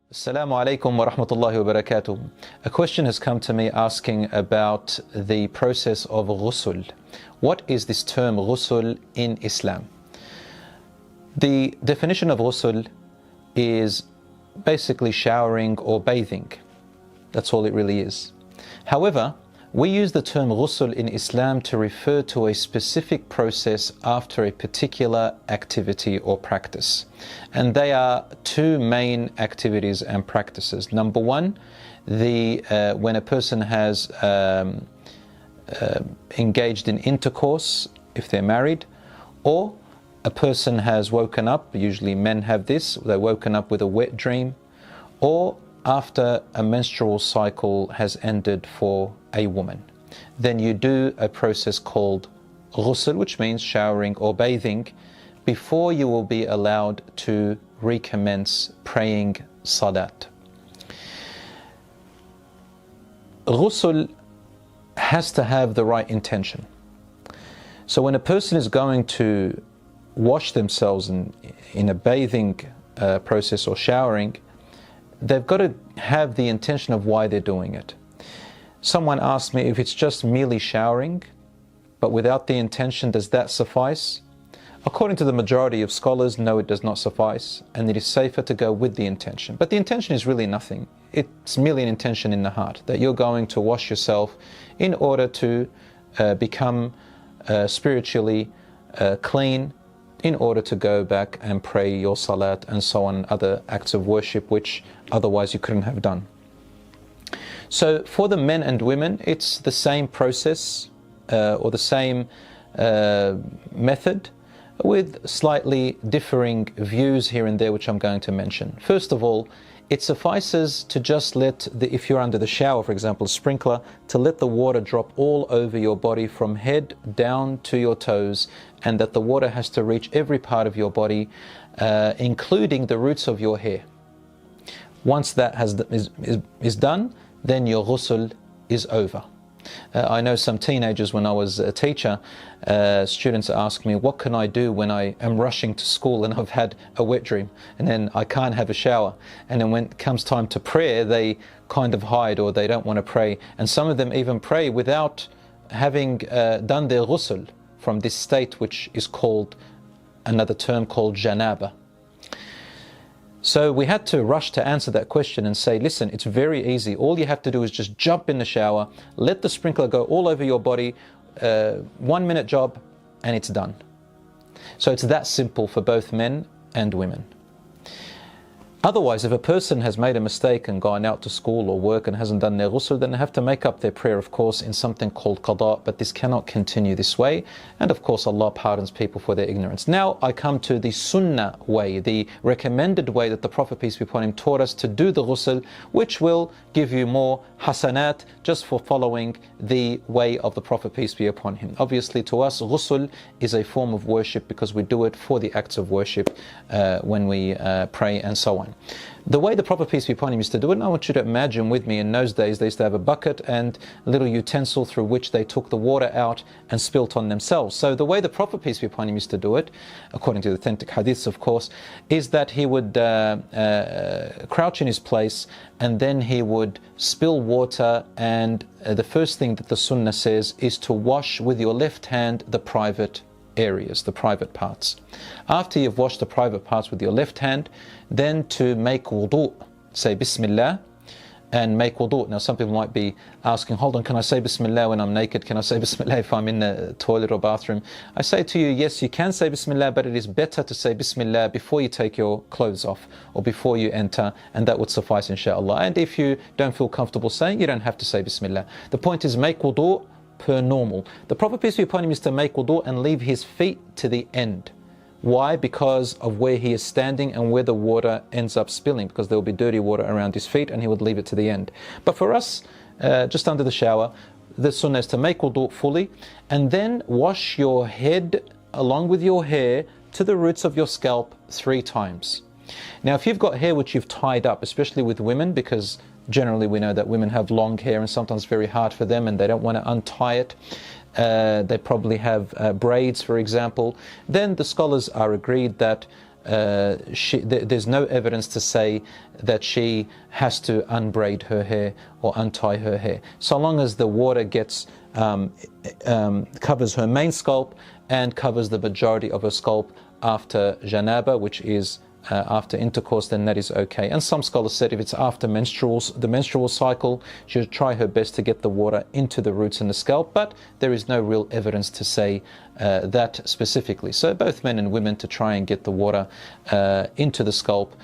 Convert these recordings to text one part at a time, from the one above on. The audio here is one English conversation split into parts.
Assalamualaikum Warahmatullahi Wabarakatuh. A question has come to me asking about the process of Ghusl. What is this term Ghusl in Islam? The definition of Ghusl is basically showering or bathing. That's all it really is. However, we use the term Ghusl in Islam to refer to a specific process after a particular activity or practice. And they are two main activities and practices. Number one, when a person has engaged in intercourse, if they're married, or a person has woken up, usually men have this, they're woken up with a wet dream, or after a menstrual cycle has ended for a woman. Then you do a process called Ghusl, which means showering or bathing, before you will be allowed to recommence praying Salat. Ghusl has to have the right intention. So when a person is going to wash themselves in a bathing process or showering, they've got to have the intention of why they're doing it. Someone asked me, if it's just merely showering, but without the intention, does that suffice? According to the majority of scholars, no, it does not suffice, and it is safer to go with the intention. But the intention is really nothing. It's merely an intention in the heart, that you're going to wash yourself in order to become spiritually clean, in order to go back and pray your salat and so on, other acts of worship which otherwise you couldn't have done. So for the men and women, it's the same process or the same method, with slightly differing views here and there, which I'm going to mention. First of all, it suffices to just let if you're under the shower, for example, a sprinkler, to let the water drop all over your body from head down to your toes, and that the water has to reach every part of your body, including the roots of your hair. Once that is done, then your ghusl is over. I know some teenagers, when I was a teacher, students ask me, what can I do when I am rushing to school and I've had a wet dream and then I can't have a shower? And then when it comes time to prayer, they kind of hide, or they don't want to pray. And some of them even pray without having done their ghusl from this state, which is called, another term called janaba. So we had to rush to answer that question and say, listen, it's very easy. All you have to do is just jump in the shower, let the sprinkler go all over your body, 1 minute job, and it's done. So it's that simple for both men and women. Otherwise, if a person has made a mistake and gone out to school or work and hasn't done their ghusl, then they have to make up their prayer, of course, in something called qada, but this cannot continue this way. And of course, Allah pardons people for their ignorance. Now I come to the sunnah way, the recommended way that the Prophet, peace be upon him, taught us to do the ghusl, which will give you more hasanat just for following the way of the Prophet, peace be upon him. Obviously, to us, ghusl is a form of worship because we do it for the acts of worship when we pray and so on. The way the Prophet, peace be upon him, used to do it, and I want you to imagine with me, in those days they used to have a bucket and a little utensil through which they took the water out and spilt on themselves. So the way the Prophet, peace be upon him, used to do it, according to the authentic hadiths of course, is that he would crouch in his place, and then he would spill water, and the first thing that the sunnah says is to wash with your left hand the private areas, the private parts. After you've washed the private parts with your left hand, then to make wudu, say Bismillah and make wudu. Now some people might be asking, hold on, can I say Bismillah when I'm naked? Can I say Bismillah if I'm in the toilet or bathroom? I say to you, yes, you can say Bismillah, but it is better to say Bismillah before you take your clothes off or before you enter, and that would suffice, inshallah. And if you don't feel comfortable saying, you don't have to say Bismillah. The point is, make wudu per normal. The Prophet, peace be upon him, is to make wudu and leave his feet to the end. Why? Because of where he is standing and where the water ends up spilling, because there will be dirty water around his feet, and he would leave it to the end. But for us, just under the shower, the sunnah is to make wudu fully, and then wash your head along with your hair to the roots of your scalp 3 times. Now if you've got hair which you've tied up, especially with women, because generally we know that women have long hair and sometimes very hard for them and they don't want to untie it, they probably have braids, for example, then the scholars are agreed that there's no evidence to say that she has to unbraid her hair or untie her hair. So long as the water gets covers her main scalp and covers the majority of her scalp after janaba, which is after intercourse, then that is okay. And some scholars said if it's after the menstrual cycle, she should try her best to get the water into the roots and the scalp, but there is no real evidence to say that specifically. So both men and women to try and get the water into the scalp,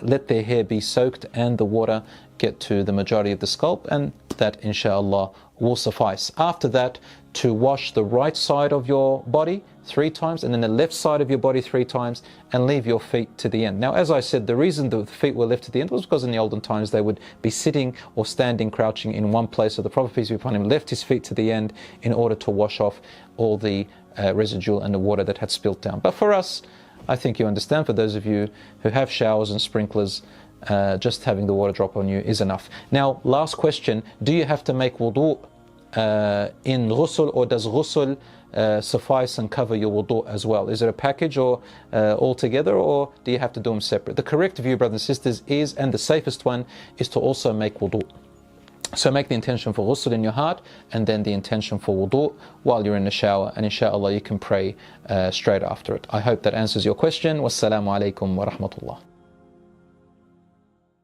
let their hair be soaked and the water get to the majority of the scalp, and that inshallah will suffice. After that, to wash the right side of your body 3 times and then the left side of your body 3 times, and leave your feet to the end. Now, as I said, the reason the feet were left to the end was because in the olden times they would be sitting or standing, crouching in one place. So the Prophet, peace be upon him, left his feet to the end in order to wash off all the residue and the water that had spilt down. But for us, I think you understand, for those of you who have showers and sprinklers, just having the water drop on you is enough. Now, last question, do you have to make wudu in ghusl, or does ghusl suffice and cover your wudu as well? Is it a package or all together, or do you have to do them separate? The correct view, brothers and sisters, is, and the safest one, is to also make wudu. So make the intention for ghusl in your heart and then the intention for wudu while you're in the shower, and inshallah you can pray straight after it. I hope that answers your question. Wassalamu alaikum wa rahmatullah.